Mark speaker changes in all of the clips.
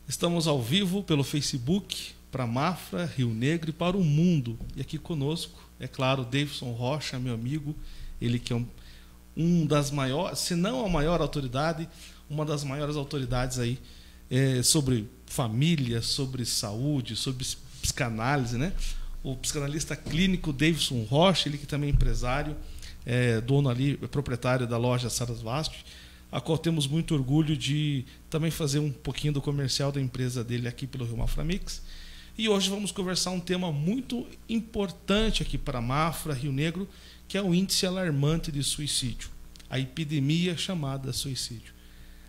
Speaker 1: Estamos ao vivo pelo Facebook para Mafra, Rio Negro e para o mundo. E aqui conosco, é claro, Davidson Rocha, meu amigo, ele que é um das maiores, se não a maior autoridade, uma das maiores autoridades aí sobre família, sobre saúde, sobre psicanálise, né? O psicanalista clínico Davidson Rocha, ele que também é empresário, dono ali, proprietário da loja Sarasvati, a qual temos muito orgulho de também fazer um pouquinho do comercial da empresa dele aqui pelo Rio Mafra Mix. E hoje vamos conversar um tema muito importante aqui para Mafra, Rio Negro, que é o índice alarmante de suicídio, a epidemia chamada suicídio.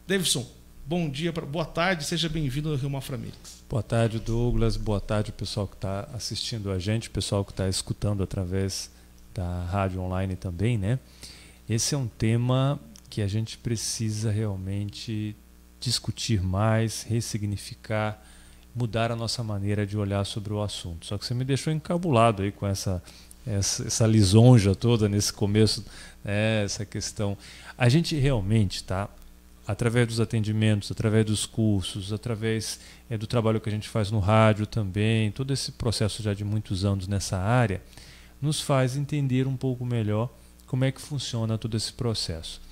Speaker 1: Davidson, bom dia, boa tarde, seja bem-vindo ao Rio Mafra Mix.
Speaker 2: Boa tarde, Douglas, boa tarde, pessoal que está assistindo a gente, pessoal que está escutando através da rádio online também, né? Esse é um tema que a gente precisa realmente discutir mais, ressignificar, mudar a nossa maneira de olhar sobre o assunto. Só que você me deixou encabulado aí com essa lisonja toda nesse começo, né, essa questão. A gente realmente, tá, através dos atendimentos, através dos cursos, através do trabalho que a gente faz no rádio também, todo esse processo já de muitos anos nessa área, nos faz entender um pouco melhor como é que funciona todo esse processo.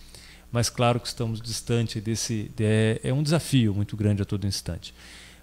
Speaker 2: Mas claro que estamos distante desse... É um desafio muito grande a todo instante.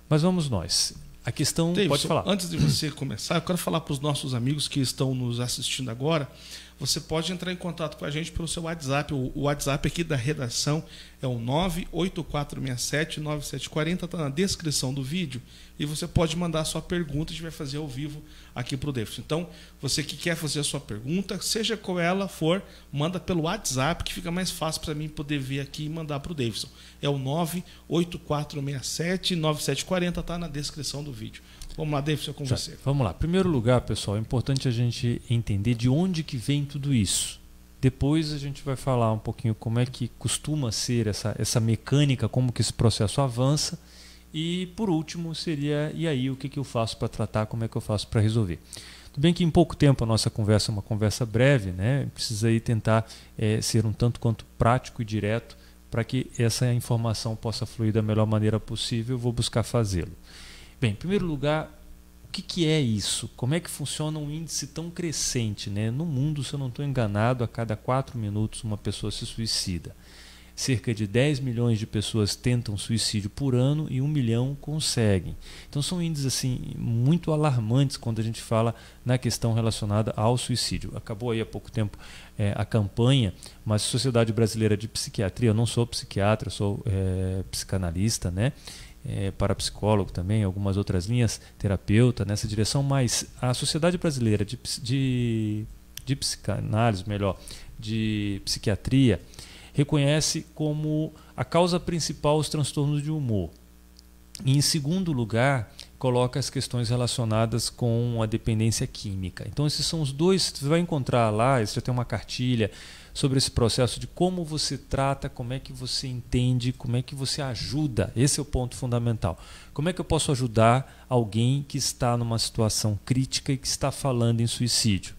Speaker 2: Mas vamos nós. A questão...
Speaker 1: Davidson,
Speaker 2: pode falar.
Speaker 1: Antes de você começar, eu quero falar para os nossos amigos que estão nos assistindo agora. Você pode entrar em contato com a gente pelo seu WhatsApp. O WhatsApp aqui da redação é o 984679740, está na descrição do vídeo. E você pode mandar a sua pergunta, a gente vai fazer ao vivo aqui para o Davidson. Então, você que quer fazer a sua pergunta, seja qual ela for, manda pelo WhatsApp, que fica mais fácil para mim poder ver aqui e mandar para o Davidson. É o 984679740, está na descrição do vídeo. Vamos lá, Davidson, com você.
Speaker 2: Vamos lá. Em primeiro lugar, pessoal, é importante a gente entender de onde que vem tudo isso. Depois a gente vai falar um pouquinho como é que costuma ser essa mecânica, como que esse processo avança. E, por último, seria, e aí, o que eu faço para tratar, como é que eu faço para resolver. Tudo bem que em pouco tempo a nossa conversa é uma conversa breve, né? Precisa aí tentar ser um tanto quanto prático e direto para que essa informação possa fluir da melhor maneira possível. Eu vou buscar fazê-lo. Bem, em primeiro lugar, o que é isso? Como é que funciona um índice tão crescente, né? No mundo, se eu não estou enganado, a cada 4 minutos uma pessoa se suicida. Cerca de 10 milhões de pessoas tentam suicídio por ano e 1 milhão conseguem. Então são índices assim, muito alarmantes quando a gente fala na questão relacionada ao suicídio. Acabou aí há pouco tempo a campanha, mas a Sociedade Brasileira de Psiquiatria, eu não sou psiquiatra, sou psicanalista, né? Parapsicólogo também, algumas outras linhas, terapeuta nessa direção, mas a Sociedade Brasileira de Psicanálise, melhor, de Psiquiatria, reconhece como a causa principal os transtornos de humor. E, em segundo lugar, coloca as questões relacionadas com a dependência química. Então, esses são os dois, você vai encontrar lá, você já tem uma cartilha sobre esse processo de como você trata, como é que você entende, como é que você ajuda. Esse é o ponto fundamental. Como é que eu posso ajudar alguém que está numa situação crítica e que está falando em suicídio?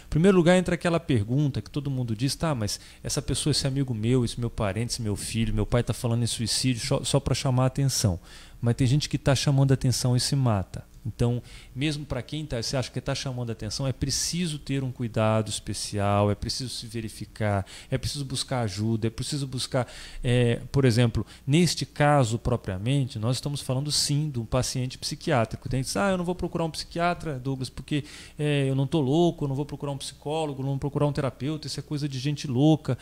Speaker 2: Em primeiro lugar, entra aquela pergunta que todo mundo diz, tá, mas essa pessoa, esse amigo meu, esse meu parente, esse meu filho, meu pai está falando em suicídio só para chamar a atenção. Mas tem gente que está chamando a atenção e se mata. Então, mesmo para quem você acha que está chamando a atenção, é preciso ter um cuidado especial, é preciso se verificar, é preciso buscar ajuda, é preciso buscar, por exemplo, neste caso propriamente, nós estamos falando sim de um paciente psiquiátrico. Tem que dizer, eu não vou procurar um psiquiatra, Douglas, porque eu não estou louco, eu não vou procurar um psicólogo, não vou procurar um terapeuta, isso é coisa de gente louca.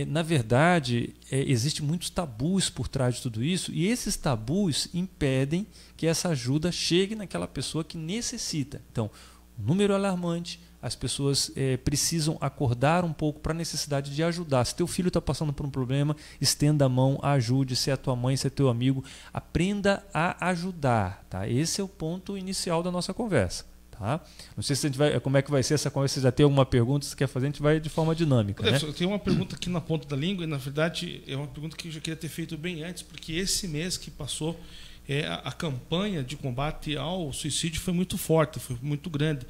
Speaker 2: Na verdade, existem muitos tabus por trás de tudo isso, e esses tabus impedem que essa ajuda chegue naquela pessoa que necessita. Então, o número é alarmante, as pessoas precisam acordar um pouco para a necessidade de ajudar. Se teu filho está passando por um problema, estenda a mão, ajude, se é a tua mãe, se é teu amigo, aprenda a ajudar. Tá? Esse é o ponto inicial da nossa conversa. Tá? Não sei se a gente vai, como é que vai ser essa conversa, se já tem alguma pergunta, se quer fazer, a gente vai de forma dinâmica. Né?
Speaker 1: Eu tenho uma pergunta aqui na ponta da língua, e na verdade é uma pergunta que eu já queria ter feito bem antes, porque esse mês que passou, a campanha de combate ao suicídio foi muito forte, foi muito grande.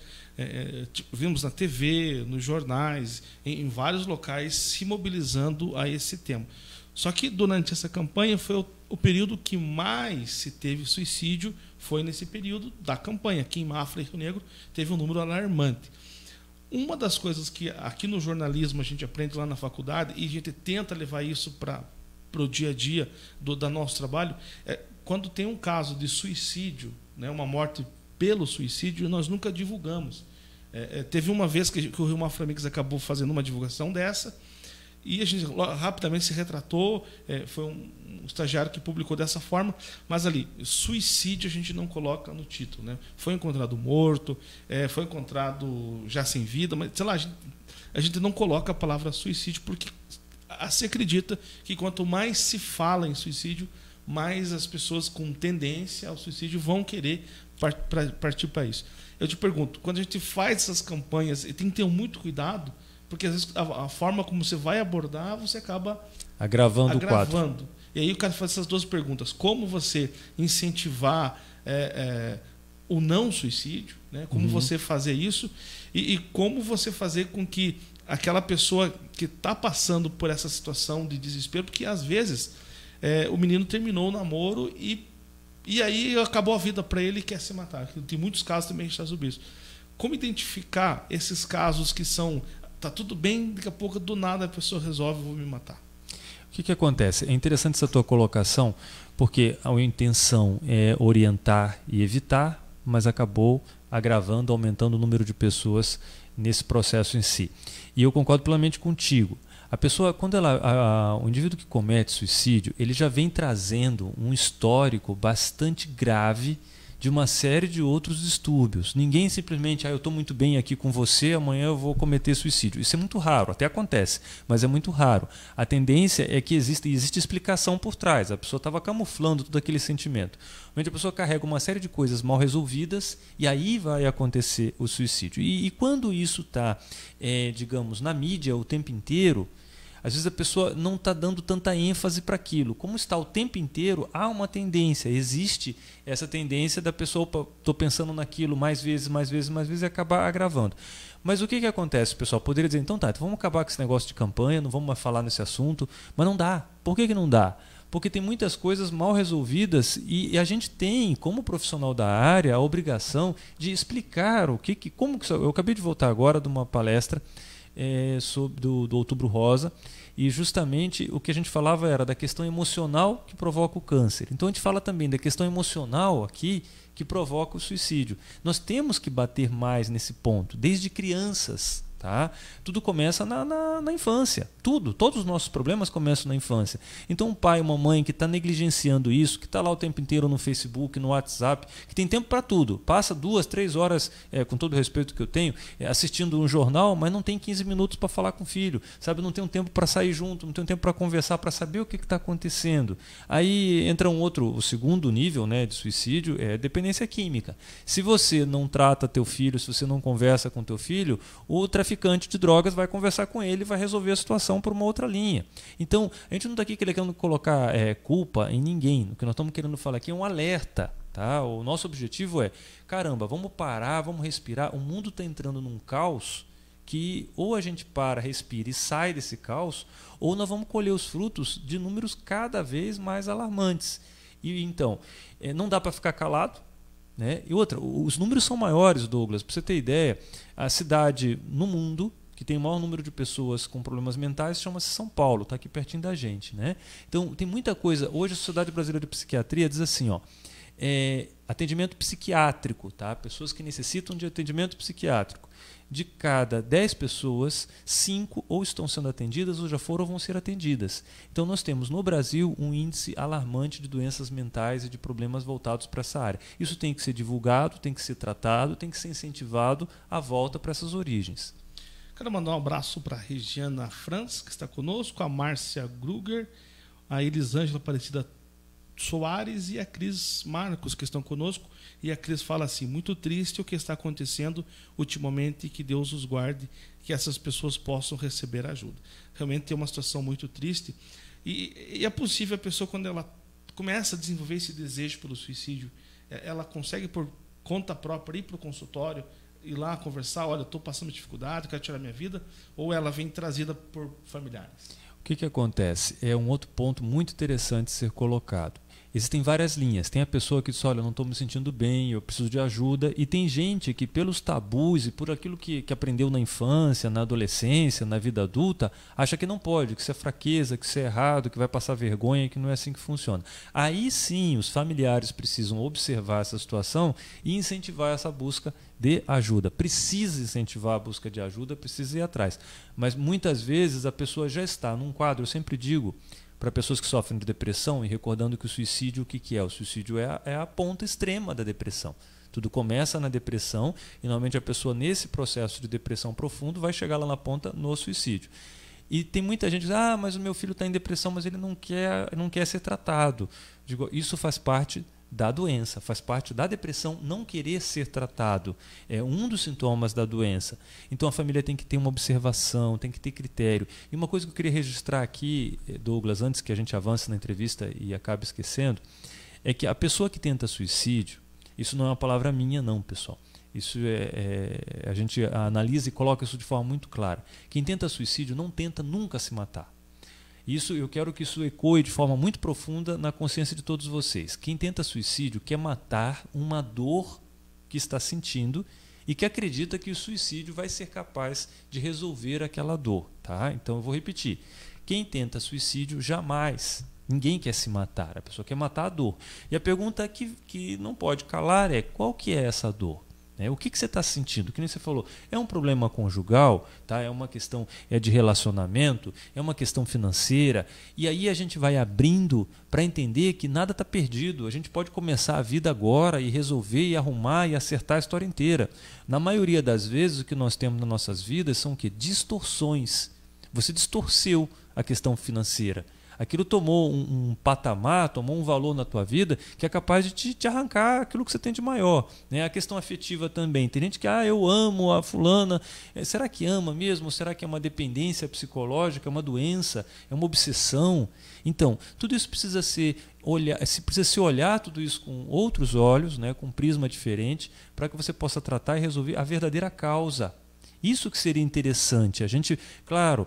Speaker 1: Vimos na TV, nos jornais, em vários locais se mobilizando a esse tema. Só que durante essa campanha foi o período que mais se teve suicídio, foi nesse período da campanha. Aqui em Mafra e Rio Negro teve um número alarmante. Uma das coisas que aqui no jornalismo a gente aprende lá na faculdade, e a gente tenta levar isso para o dia a dia do nosso trabalho, é quando tem um caso de suicídio, né, uma morte pelo suicídio, nós nunca divulgamos. Teve uma vez que o Rio Mafra Mix acabou fazendo uma divulgação dessa, e a gente rapidamente se retratou, foi um estagiário que publicou dessa forma, mas ali, suicídio a gente não coloca no título. Né? Foi encontrado morto, foi encontrado já sem vida, mas sei lá, a gente não coloca a palavra suicídio porque se acredita que quanto mais se fala em suicídio, mais as pessoas com tendência ao suicídio vão querer partir para isso. Eu te pergunto, quando a gente faz essas campanhas, tem que ter muito cuidado, porque às vezes a forma como você vai abordar, você acaba
Speaker 2: agravando o quadro.
Speaker 1: E aí o cara faz essas duas perguntas. Como você incentivar o não suicídio, né? Como você fazer isso, e como você fazer com que aquela pessoa que está passando por essa situação de desespero, porque às vezes o menino terminou o namoro e aí acabou a vida para ele e quer se matar. Tem muitos casos também que a gente está sobre isso. Como identificar esses casos que são... Tá tudo bem, daqui a pouco, do nada, a pessoa resolve, vou me matar.
Speaker 2: O que acontece? É interessante essa tua colocação, porque a intenção é orientar e evitar, mas acabou agravando, aumentando o número de pessoas nesse processo em si. E eu concordo plenamente contigo. A pessoa, quando o indivíduo que comete suicídio, ele já vem trazendo um histórico bastante grave de uma série de outros distúrbios. Ninguém simplesmente, eu estou muito bem aqui com você, amanhã eu vou cometer suicídio. Isso é muito raro, até acontece, mas é muito raro. A tendência é que existe explicação por trás. A pessoa estava camuflando todo aquele sentimento. Onde a pessoa carrega uma série de coisas mal resolvidas e aí vai acontecer o suicídio. E quando isso está, digamos, na mídia o tempo inteiro, às vezes a pessoa não está dando tanta ênfase para aquilo. Como está o tempo inteiro, há uma tendência, existe essa tendência da pessoa, estou pensando naquilo mais vezes, e acabar agravando. Mas o que acontece, pessoal? Poderia dizer, então vamos acabar com esse negócio de campanha, não vamos mais falar nesse assunto, mas não dá. Por que não dá? Porque tem muitas coisas mal resolvidas e a gente tem, como profissional da área, a obrigação de explicar como que... Eu acabei de voltar agora de uma palestra do Outubro Rosa, e justamente o que a gente falava era da questão emocional que provoca o câncer. Então a gente fala também da questão emocional aqui que provoca o suicídio. Nós temos que bater mais nesse ponto, desde crianças. Tá? Tudo começa na infância. Todos os nossos problemas começam na infância. Então um pai, uma mãe que está negligenciando isso, que está lá o tempo inteiro no Facebook, no WhatsApp, que tem tempo para tudo, passa 2, 3 horas, com todo o respeito que eu tenho, assistindo um jornal, mas não tem 15 minutos para falar com o filho, sabe? Não tem um tempo para sair junto, não tem um tempo para conversar, para saber o que está acontecendo. Aí entra o segundo nível, né, de suicídio, é dependência química. Se você não trata teu filho, se você não conversa com teu filho, o traficante de drogas vai conversar com ele e vai resolver a situação por uma outra linha. Então, a gente não está aqui querendo colocar culpa em ninguém. O que nós estamos querendo falar aqui é um alerta. Tá? O nosso objetivo é, caramba, vamos parar, vamos respirar. O mundo está entrando num caos que ou a gente para, respira e sai desse caos, ou nós vamos colher os frutos de números cada vez mais alarmantes. E então, não dá para ficar calado. Né? E outra, os números são maiores, Douglas. Para você ter ideia, a cidade no mundo que tem o maior número de pessoas com problemas mentais chama-se São Paulo, está aqui pertinho da gente. Né? Então tem muita coisa. Hoje a Sociedade Brasileira de Psiquiatria diz assim, atendimento psiquiátrico, tá? Pessoas que necessitam de atendimento psiquiátrico. De cada 10 pessoas, 5 ou estão sendo atendidas ou já foram ou vão ser atendidas. Então nós temos no Brasil um índice alarmante de doenças mentais e de problemas voltados para essa área. Isso tem que ser divulgado, tem que ser tratado, tem que ser incentivado a volta para essas origens.
Speaker 1: Quero mandar um abraço para a Regiana Franz, que está conosco, a Márcia Gruger, a Elisângela Aparecida Soares e a Cris Marcos, que estão conosco. E a Cris fala assim, muito triste o que está acontecendo ultimamente, que Deus os guarde, que essas pessoas possam receber ajuda. Realmente é uma situação muito triste. E é possível a pessoa, quando ela começa a desenvolver esse desejo pelo suicídio, ela consegue, por conta própria, ir para o consultório, ir lá conversar, olha, estou passando dificuldade, quero tirar minha vida, ou ela vem trazida por familiares?
Speaker 2: que acontece? É um outro ponto muito interessante ser colocado. Existem várias linhas. Tem a pessoa que diz, olha, eu não estou me sentindo bem, eu preciso de ajuda. E tem gente que, pelos tabus e por aquilo que aprendeu na infância, na adolescência, na vida adulta, acha que não pode, que isso é fraqueza, que isso é errado, que vai passar vergonha, que não é assim que funciona. Aí sim, os familiares precisam observar essa situação e incentivar essa busca de ajuda. Precisa incentivar a busca de ajuda, precisa ir atrás. Mas muitas vezes a pessoa já está num quadro, eu sempre digo, para pessoas que sofrem de depressão, e recordando que o suicídio, o que é? O suicídio é a ponta extrema da depressão. Tudo começa na depressão e normalmente a pessoa nesse processo de depressão profundo vai chegar lá na ponta no suicídio. E tem muita gente que diz, mas o meu filho está em depressão, mas ele não quer ser tratado. Digo, isso faz parte da doença, faz parte da depressão não querer ser tratado. É um dos sintomas da doença. Então a família tem que ter uma observação, tem que ter critério. E uma coisa que eu queria registrar aqui, Douglas, antes que a gente avance na entrevista e acabe esquecendo, é que a pessoa que tenta suicídio, isso não é uma palavra minha não, pessoal. Isso a gente analisa e coloca isso de forma muito clara. Quem tenta suicídio não tenta nunca se matar. Eu quero que isso ecoe de forma muito profunda na consciência de todos vocês. Quem tenta suicídio quer matar uma dor que está sentindo e que acredita que o suicídio vai ser capaz de resolver aquela dor. Tá? Então eu vou repetir. Quem tenta suicídio jamais, ninguém quer se matar, a pessoa quer matar a dor. E a pergunta que não pode calar é: qual que é essa dor? O que você está sentindo? Que nem você falou, é um problema conjugal, tá? É uma questão de relacionamento, é uma questão financeira, e aí a gente vai abrindo para entender que nada está perdido. A gente pode começar a vida agora e resolver e arrumar e acertar a história inteira. Na maioria das vezes o que nós temos nas nossas vidas são o quê? Distorções. Você distorceu a questão financeira. Aquilo tomou um patamar, tomou um valor na tua vida que é capaz de te arrancar aquilo que você tem de maior. A questão afetiva também. Tem gente que, eu amo a fulana. Será que ama mesmo? Ou será que é uma dependência psicológica, é uma doença, é uma obsessão? Então, tudo isso precisa se olhar tudo isso com outros olhos, com um prisma diferente, para que você possa tratar e resolver a verdadeira causa. Isso que seria interessante. A gente, claro,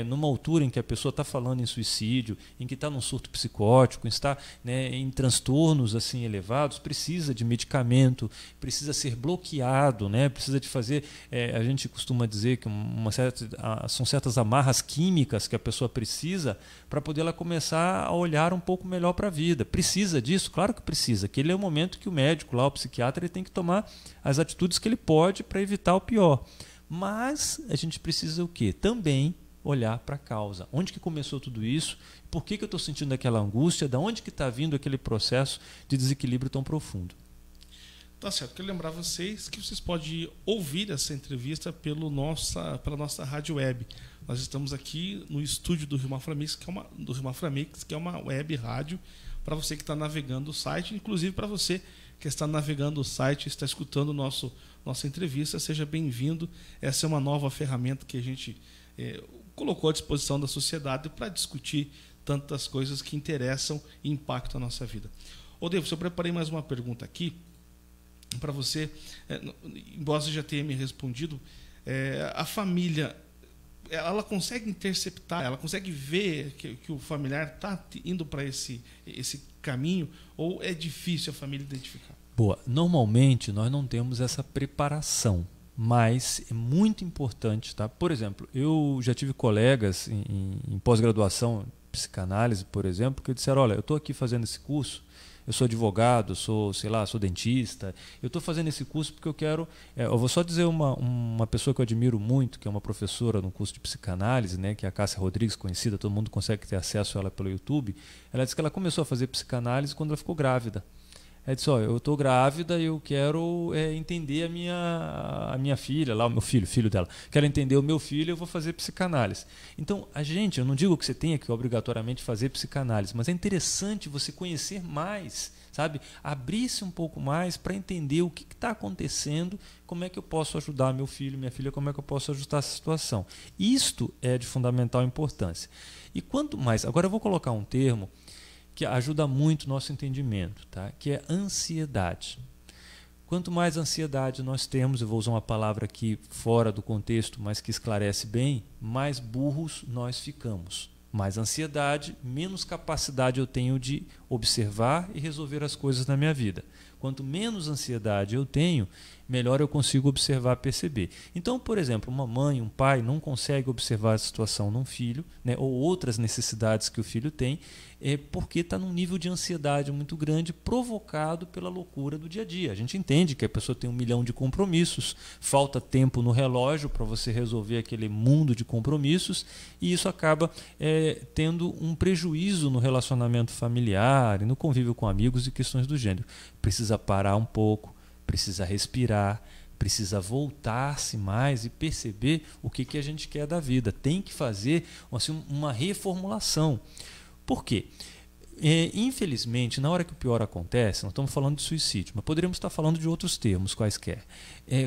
Speaker 2: numa altura em que a pessoa está falando em suicídio, em que está num surto psicótico, está em transtornos assim elevados, precisa de medicamento, precisa ser bloqueado, precisa de fazer, a gente costuma dizer que são certas amarras químicas que a pessoa precisa para poder ela começar a olhar um pouco melhor para a vida. Precisa disso? Claro que precisa. Aquele é o momento que o médico, lá, o psiquiatra, ele tem que tomar as atitudes que ele pode para evitar o pior. Mas a gente precisa o quê? Também olhar para a causa. Onde que começou tudo isso? Por que eu estou sentindo aquela angústia? Da onde que está vindo aquele processo de desequilíbrio tão profundo?
Speaker 1: Tá certo. Quero lembrar vocês que vocês podem ouvir essa entrevista pela nossa rádio web. Nós estamos aqui no estúdio do Rio Mafra-Mix, que é uma web rádio para você que está navegando o site, inclusive para você que está navegando o site, está escutando nossa entrevista, seja bem-vindo. Essa é uma nova ferramenta que a gente colocou à disposição da sociedade para discutir tantas coisas que interessam e impactam a nossa vida. David, eu preparei mais uma pergunta aqui para você, embora você já tenha me respondido. A família, ela consegue interceptar, ela consegue ver que o familiar está indo para esse caminho, ou é difícil a família identificar?
Speaker 2: Boa. Normalmente nós não temos essa preparação, mas é muito importante, tá? Por exemplo, eu já tive colegas em pós-graduação, psicanálise, por exemplo, que disseram: olha, eu estou aqui fazendo esse curso, eu sou advogado, sou dentista, eu estou fazendo esse curso porque eu quero... eu vou só dizer uma pessoa que eu admiro muito, que é uma professora no curso de psicanálise, que é a Cássia Rodrigues, conhecida, todo mundo consegue ter acesso a ela pelo YouTube. Ela disse que ela começou a fazer psicanálise quando ela ficou grávida. Ela disse: eu estou grávida e eu quero entender a minha filha, lá o meu filho dela. Quero entender o meu filho, eu vou fazer psicanálise. Então, eu não digo que você tenha que obrigatoriamente fazer psicanálise, mas é interessante você conhecer mais, sabe? Abrir-se um pouco mais para entender o que está acontecendo, como é que eu posso ajudar meu filho, minha filha, como é que eu posso ajustar essa situação. Isto é de fundamental importância. E quanto mais... Agora eu vou colocar um termo que ajuda muito o nosso entendimento, tá? Que é ansiedade. Quanto mais ansiedade nós temos, eu vou usar uma palavra aqui fora do contexto, mas que esclarece bem, mais burros nós ficamos. Mais ansiedade, menos capacidade eu tenho de observar e resolver as coisas na minha vida. Quanto menos ansiedade eu tenho, melhor eu consigo observar, perceber. Então, por exemplo, uma mãe, um pai não consegue observar a situação num filho, né, ou outras necessidades que o filho tem, porque está num nível de ansiedade muito grande provocado pela loucura do dia a dia. A gente entende que a pessoa tem 1 milhão de compromissos, falta tempo no relógio para você resolver aquele mundo de compromissos, e isso acaba tendo um prejuízo no relacionamento familiar e no convívio com amigos e questões do gênero. Precisa parar um pouco, precisa respirar, precisa voltar-se mais e perceber o que a gente quer da vida. Tem que fazer assim, uma reformulação. Por quê? Infelizmente, na hora que o pior acontece, nós estamos falando de suicídio, mas poderíamos estar falando de outros termos quaisquer.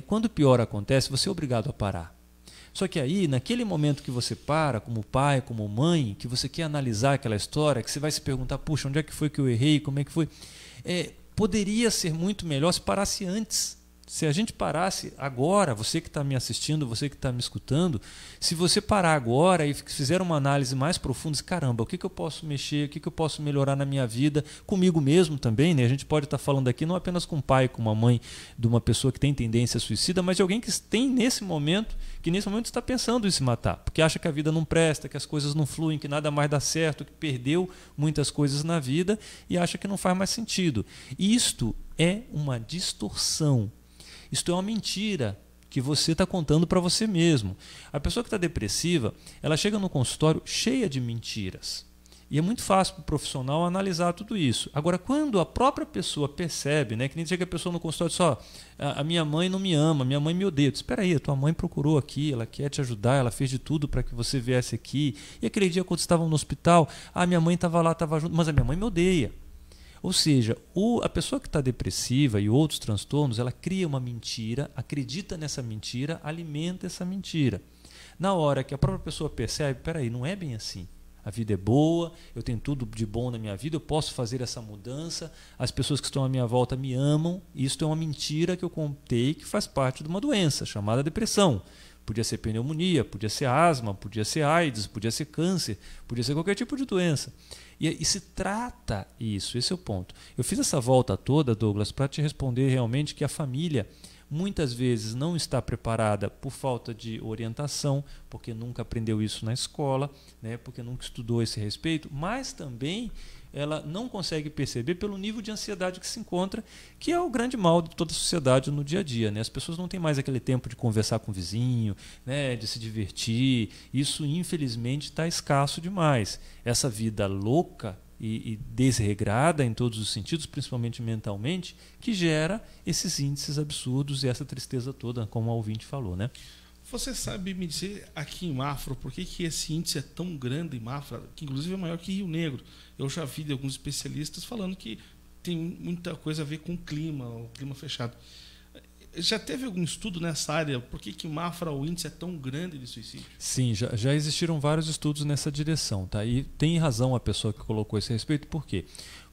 Speaker 2: Quando o pior acontece, você é obrigado a parar. Só que aí, naquele momento que você para, como pai, como mãe, que você quer analisar aquela história, que você vai se perguntar, puxa, onde é que foi que eu errei, como é que foi? Poderia ser muito melhor se parasse antes. Se a gente parasse agora, você que está me assistindo, você que está me escutando, se você parar agora e fizer uma análise mais profunda, caramba, o que eu posso mexer, o que eu posso melhorar na minha vida, comigo mesmo também, né? A gente pode estar falando aqui não apenas com o pai, com uma mãe de uma pessoa que tem tendência suicida, mas de alguém que tem nesse momento está pensando em se matar, porque acha que a vida não presta, que as coisas não fluem, que nada mais dá certo, que perdeu muitas coisas na vida e acha que não faz mais sentido. Isto é uma distorção. Isto é uma mentira que você está contando para você mesmo. A pessoa que está depressiva, ela chega no consultório cheia de mentiras. E é muito fácil para o profissional analisar tudo isso. Agora, quando a própria pessoa percebe, né, que nem chega a pessoa no consultório e diz, a minha mãe não me ama, a minha mãe me odeia. Espera aí, a tua mãe procurou aqui, ela quer te ajudar, ela fez de tudo para que você viesse aqui. E aquele dia quando estavam no hospital, minha mãe estava lá, estava junto, mas a minha mãe me odeia. Ou seja, a pessoa que está depressiva e outros transtornos, ela cria uma mentira, acredita nessa mentira, alimenta essa mentira. Na hora que a própria pessoa percebe, peraí, não é bem assim. A vida é boa, eu tenho tudo de bom na minha vida, eu posso fazer essa mudança, as pessoas que estão à minha volta me amam, isso é uma mentira que eu contei que faz parte de uma doença chamada depressão. Podia ser pneumonia, podia ser asma, podia ser AIDS, podia ser câncer, podia ser qualquer tipo de doença. E se trata isso, esse é o ponto. Eu fiz essa volta toda, Douglas, para te responder realmente que a família muitas vezes não está preparada por falta de orientação, porque nunca aprendeu isso na escola, né, porque nunca estudou esse respeito, mas também ela não consegue perceber pelo nível de ansiedade que se encontra, que é o grande mal de toda a sociedade no dia a dia, né? As pessoas não têm mais aquele tempo de conversar com o vizinho, né, de se divertir. Isso, infelizmente, está escasso demais. Essa vida louca e desregrada em todos os sentidos, principalmente mentalmente, que gera esses índices absurdos e essa tristeza toda, como a ouvinte falou, né?
Speaker 1: Você sabe me dizer aqui em Mafra por que esse índice é tão grande em Mafra, que inclusive é maior que Rio Negro? Eu já vi de alguns especialistas falando que tem muita coisa a ver com o clima fechado. Já teve algum estudo nessa área? Por que em Mafra o índice é tão grande de suicídio?
Speaker 2: Sim, já existiram vários estudos nessa direção, tá? E tem razão a pessoa que colocou esse respeito, por quê?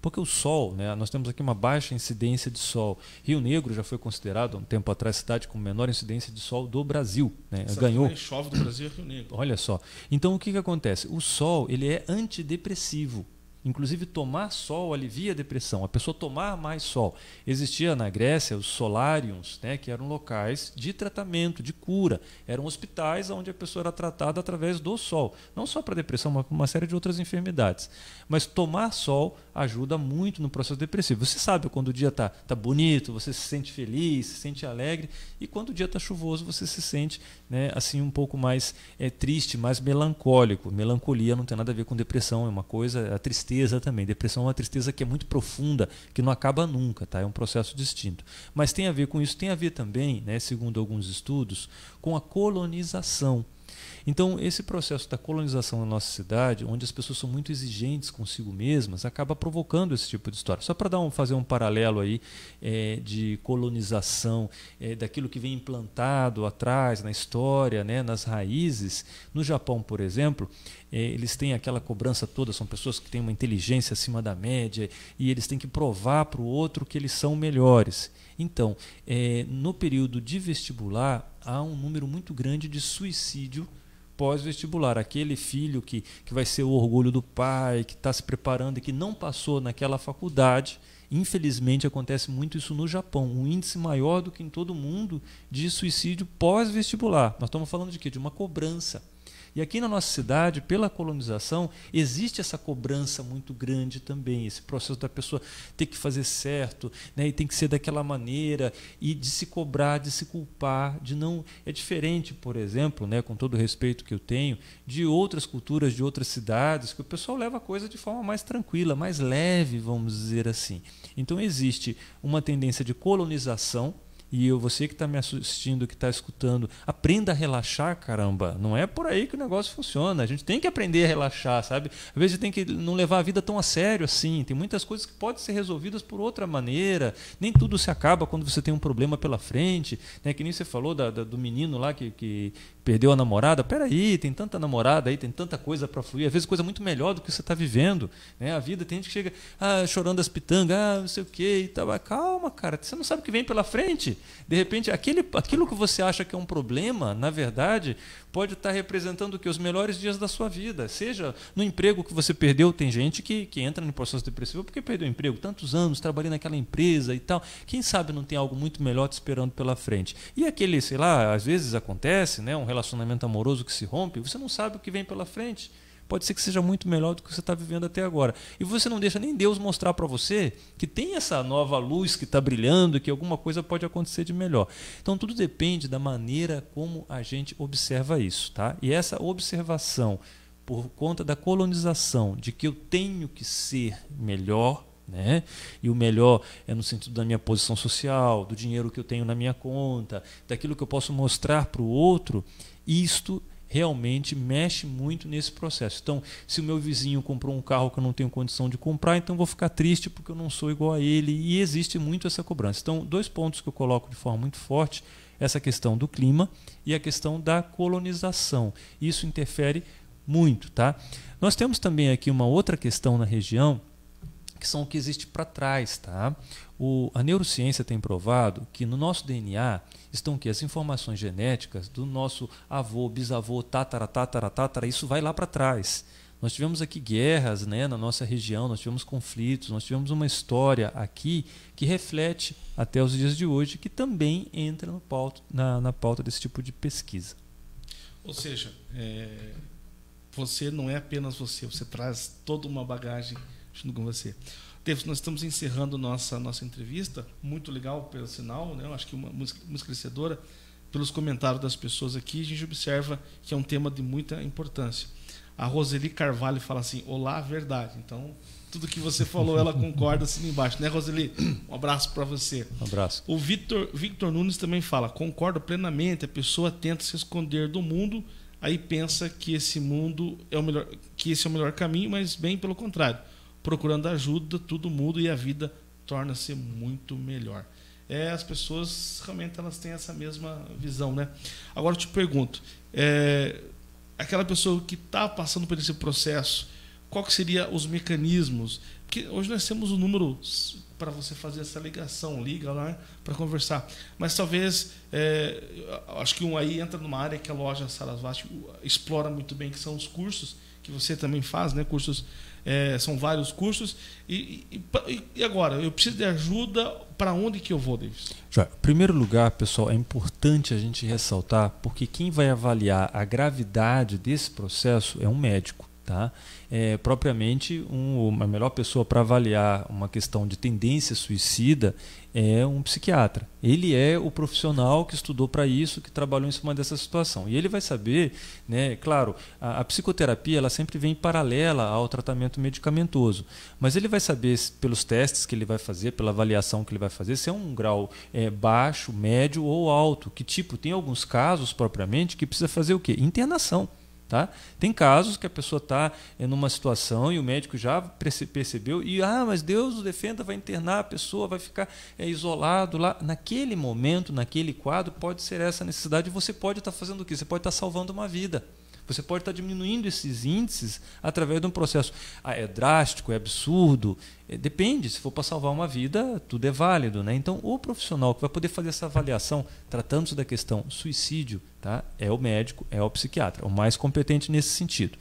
Speaker 2: Porque o sol, né, nós temos aqui uma baixa incidência de sol. Rio Negro já foi considerado, há um tempo atrás, a cidade com menor incidência de sol do Brasil. Né? Ganhou.
Speaker 1: Chove do Brasil é Rio Negro.
Speaker 2: Olha só. Então, o que acontece? O sol ele é antidepressivo. Inclusive, tomar sol alivia a depressão. A pessoa tomar mais sol. Existia na Grécia os solariums, né, que eram locais de tratamento, de cura. Eram hospitais onde a pessoa era tratada através do sol. Não só para depressão, mas para uma série de outras enfermidades. Mas tomar sol ajuda muito no processo depressivo. Você sabe quando o dia está bonito, você se sente feliz, se sente alegre. E quando o dia está chuvoso, você se sente, né, assim, um pouco mais triste, mais melancólico. Melancolia não tem nada a ver com depressão, é uma coisa, a tristeza também. Depressão é uma tristeza que é muito profunda, que não acaba nunca, tá? É um processo distinto. Mas tem a ver com isso, tem a ver também, né, segundo alguns estudos, com a colonização. Então, esse processo da colonização na nossa cidade, onde as pessoas são muito exigentes consigo mesmas, acaba provocando esse tipo de história. Só para fazer um paralelo aí de colonização, daquilo que vem implantado atrás na história, né, nas raízes. No Japão, por exemplo, eles têm aquela cobrança toda, são pessoas que têm uma inteligência acima da média e eles têm que provar para o outro que eles são melhores. Então, no período de vestibular, há um número muito grande de suicídio pós-vestibular. Aquele filho que vai ser o orgulho do pai, que está se preparando e que não passou naquela faculdade. Infelizmente acontece muito isso no Japão, um índice maior do que em todo o mundo de suicídio pós-vestibular. Nós estamos falando de quê? De uma cobrança. E aqui na nossa cidade, pela colonização, existe essa cobrança muito grande também, esse processo da pessoa ter que fazer certo, né, e tem que ser daquela maneira, e de se cobrar, de se culpar, de não... É diferente, por exemplo, né, com todo o respeito que eu tenho, de outras culturas, de outras cidades, que o pessoal leva a coisa de forma mais tranquila, mais leve, vamos dizer assim. Então existe uma tendência de colonização. E você que está me assistindo, que está escutando, aprenda a relaxar, caramba. Não é por aí que o negócio funciona. A gente tem que aprender a relaxar, sabe? Às vezes tem que não levar a vida tão a sério assim. Tem muitas coisas que podem ser resolvidas por outra maneira. Nem tudo se acaba quando você tem um problema pela frente. Né? Que nem você falou do menino lá que perdeu a namorada. Peraí, tem tanta namorada aí, tem tanta coisa para fluir. Às vezes coisa muito melhor do que você está vivendo. Né? A vida tem gente que chega chorando as pitangas, não sei o quê e tal. Calma, cara, você não sabe o que vem pela frente. De repente, aquilo que você acha que é um problema, na verdade, pode estar representando os melhores dias da sua vida. Seja no emprego que você perdeu, tem gente que entra no processo depressivo porque perdeu o emprego, tantos anos, trabalhei naquela empresa e tal. Quem sabe não tem algo muito melhor te esperando pela frente. E aquele, sei lá, às vezes acontece, né, um relacionamento amoroso que se rompe, você não sabe o que vem pela frente. Pode ser que seja muito melhor do que você está vivendo até agora. E você não deixa nem Deus mostrar para você que tem essa nova luz que está brilhando, que alguma coisa pode acontecer de melhor. Então tudo depende da maneira como a gente observa isso. Tá? E essa observação, por conta da colonização, de que eu tenho que ser melhor, né? E o melhor é no sentido da minha posição social, do dinheiro que eu tenho na minha conta, daquilo que eu posso mostrar para o outro, isto realmente mexe muito nesse processo. Então, se o meu vizinho comprou um carro que eu não tenho condição de comprar, então eu vou ficar triste porque eu não sou igual a ele, e existe muito essa cobrança. Então, 2 pontos que eu coloco de forma muito forte, essa questão do clima e a questão da colonização. Isso interfere muito. Tá? Nós temos também aqui uma outra questão na região, que são o que existe para trás. Tá? A neurociência tem provado que no nosso DNA estão as informações genéticas do nosso avô, bisavô, tatara, isso vai lá para trás. Nós tivemos aqui guerras, né, na nossa região, nós tivemos conflitos, nós tivemos uma história aqui que reflete até os dias de hoje, que também entra no na pauta desse tipo de pesquisa.
Speaker 1: Ou seja, você não é apenas você traz toda uma bagagem junto com você. David, nós estamos encerrando nossa entrevista, muito legal pelo sinal, né? Eu acho que uma música crescedora, pelos comentários das pessoas aqui, a gente observa que é um tema de muita importância. A Roseli Carvalho fala assim: olá, verdade. Então, tudo que você falou, ela concorda assim embaixo, né, Roseli? Um abraço para você.
Speaker 2: Um abraço.
Speaker 1: O Victor Nunes também fala: concordo plenamente, a pessoa tenta se esconder do mundo, aí pensa que esse mundo é o melhor, que esse é o melhor caminho, mas bem pelo contrário. Procurando ajuda, tudo muda e a vida torna-se muito melhor. As pessoas realmente elas têm essa mesma visão, né? Agora eu te pergunto, aquela pessoa que está passando por esse processo, qual que seria os mecanismos? Porque hoje nós temos um número para você fazer essa ligação, liga lá para conversar. Mas talvez, acho que aí entra numa área que a loja Sarasvati explora muito bem, que são os cursos que você também faz, né? Cursos, são vários cursos. E agora, eu preciso de ajuda, para onde que eu vou, Davis?
Speaker 2: Em primeiro lugar, pessoal, é importante a gente ressaltar, porque quem vai avaliar a gravidade desse processo é um médico. Tá? Propriamente, a melhor pessoa para avaliar uma questão de tendência suicida é um psiquiatra. Ele é o profissional que estudou para isso, que trabalhou em cima dessa situação. E ele vai saber, né, claro, a psicoterapia ela sempre vem paralela ao tratamento medicamentoso, mas ele vai saber pelos testes que ele vai fazer, pela avaliação que ele vai fazer, se é um grau baixo, médio ou alto. Que tipo? Tem alguns casos propriamente que precisa fazer o quê? Internação. Tá? Tem casos que a pessoa está numa situação e o médico já percebeu e mas Deus o defenda, vai internar a pessoa, vai ficar isolado lá. Naquele momento, naquele quadro, pode ser essa necessidade e você pode estar fazendo o quê? Você pode estar salvando uma vida. Você pode estar diminuindo esses índices através de um processo. É drástico, é absurdo, depende. Se for para salvar uma vida, tudo é válido, né? Então, o profissional que vai poder fazer essa avaliação, tratando-se da questão suicídio, tá? É o médico, é o psiquiatra, o mais competente nesse sentido.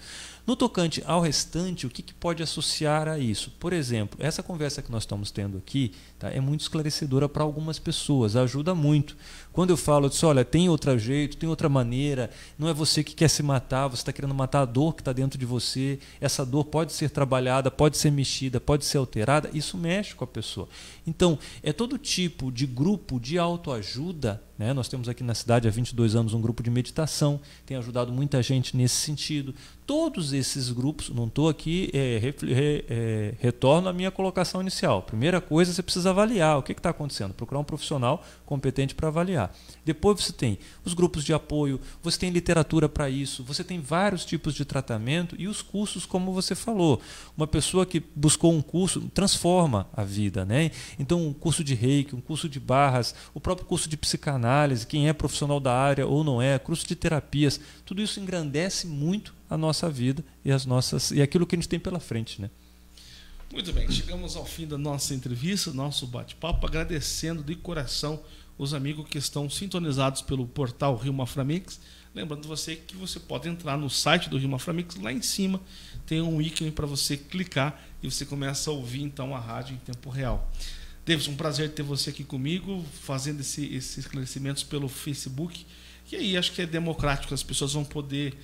Speaker 2: No tocante ao restante, o que pode associar a isso? Por exemplo, essa conversa que nós estamos tendo aqui, tá, é muito esclarecedora para algumas pessoas, ajuda muito. Quando eu falo disso, olha, tem outro jeito, tem outra maneira, não é você que quer se matar, você está querendo matar a dor que está dentro de você, essa dor pode ser trabalhada, pode ser mexida, pode ser alterada, isso mexe com a pessoa. Então, é todo tipo de grupo de autoajuda, né? Nós temos aqui na cidade há 22 anos um grupo de meditação, tem ajudado muita gente nesse sentido. Todos esses grupos, não estou aqui, retorno à minha colocação inicial. Primeira coisa, você precisa avaliar o que está acontecendo, procurar um profissional competente para avaliar. Depois você tem os grupos de apoio, você tem literatura para isso, você tem vários tipos de tratamento e os cursos, como você falou. Uma pessoa que buscou um curso transforma a vida, né? Então, um curso de reiki, um curso de barras, o próprio curso de psicanálise, quem é profissional da área ou não é, curso de terapias, tudo isso engrandece muito a nossa vida e aquilo que a gente tem pela frente, né?
Speaker 1: Muito bem, chegamos ao fim da nossa entrevista, nosso bate-papo, agradecendo de coração os amigos que estão sintonizados pelo portal Rio Maframix. Lembrando você que você pode entrar no site do Rio Maframix, lá em cima tem um ícone para você clicar e você começa a ouvir então a rádio em tempo real. Davidson, um prazer ter você aqui comigo, fazendo esses esclarecimentos pelo Facebook. E aí acho que é democrático, as pessoas vão poder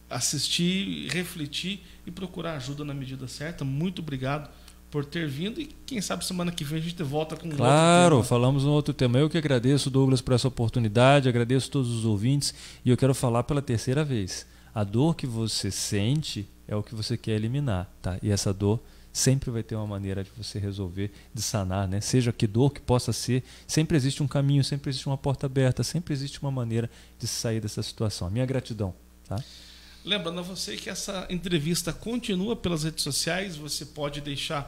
Speaker 1: assistir, refletir e procurar ajuda na medida certa. Muito obrigado por ter vindo e quem sabe semana que vem a gente volta com um outro tema.
Speaker 2: Claro, falamos um outro tema. Eu que agradeço, Douglas, por essa oportunidade, agradeço a todos os ouvintes e eu quero falar pela terceira vez. A dor que você sente é o que você quer eliminar, tá? E essa dor sempre vai ter uma maneira de você resolver, de sanar, né? Seja que dor que possa ser, sempre existe um caminho, sempre existe uma porta aberta, sempre existe uma maneira de sair dessa situação. A minha gratidão, tá?
Speaker 1: Lembrando a você que essa entrevista continua pelas redes sociais, você pode deixa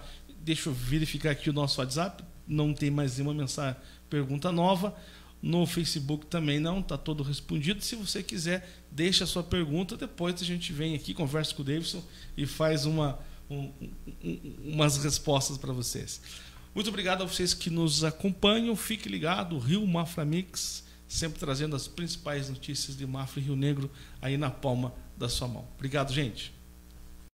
Speaker 1: eu verificar aqui o nosso WhatsApp, não tem mais nenhuma mensagem, pergunta nova. No Facebook também não, está todo respondido. Se você quiser, deixa a sua pergunta, depois a gente vem aqui, conversa com o Davidson e faz umas respostas para vocês. Muito obrigado a vocês que nos acompanham, fique ligado, Rio Maframix, sempre trazendo as principais notícias de Mafra e Rio Negro aí na palma da sua mão. Obrigado, gente.